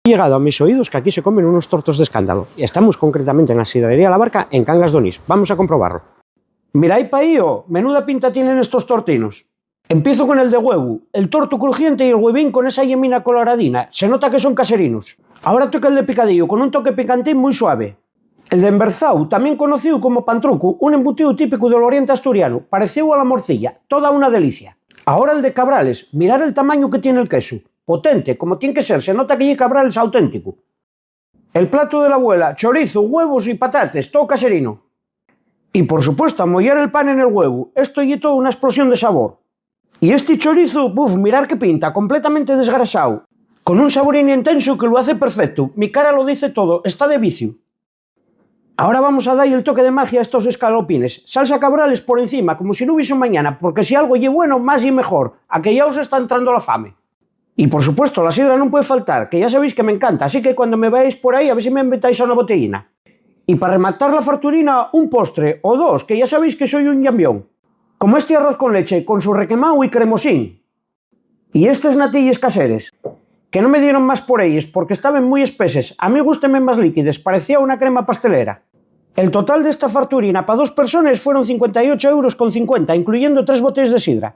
He llegado a mis oídos que aquí se comen unos tortos de escándalo. Y estamos concretamente en la sidrería La Barca, en Cangas de Onís. Vamos a comprobarlo. Mirad pa' ahí, menuda pinta tienen estos tortinos. Empiezo con el de huevo, el torto crujiente y el huevín con esa yemina coloradina. Se nota que son caserinos. Ahora toca el de picadillo, con un toque picantín muy suave. El de emberzao, también conocido como pantruco, un embutido típico del oriente asturiano, parecido a la morcilla, toda una delicia. Ahora el de cabrales, mirad el tamaño que tiene el queso. Potente, como tiene que ser, se nota que cabrales auténtico. El plato de la abuela, chorizo, huevos y patates, todo caserino. Y por supuesto, a mollar el pan en el huevo, esto y todo una explosión de sabor. Y este chorizo, mirad qué pinta, completamente desgrasado, con un saborín intenso que lo hace perfecto. Mi cara lo dice todo, está de vicio. Ahora vamos a darle el toque de magia a estos escalopines. Salsa cabrales por encima, como si no hubiese un mañana, porque si algo es bueno, más y mejor, a que ya os está entrando la fame. Y por supuesto, la sidra no puede faltar, que ya sabéis que me encanta, así que cuando me veáis por ahí, a ver si me invitáis a una botellina. Y para rematar la farturina, un postre o dos, que ya sabéis que soy un llambión. Como este arroz con leche, con su requemao y cremosín. Y estas natillas caseres, que no me dieron más por ellas, porque estaban muy espeses. A mí gústenme más líquidas, parecía una crema pastelera. El total de esta farturina para 2 personas fueron 58,50 €, incluyendo 3 botellas de sidra.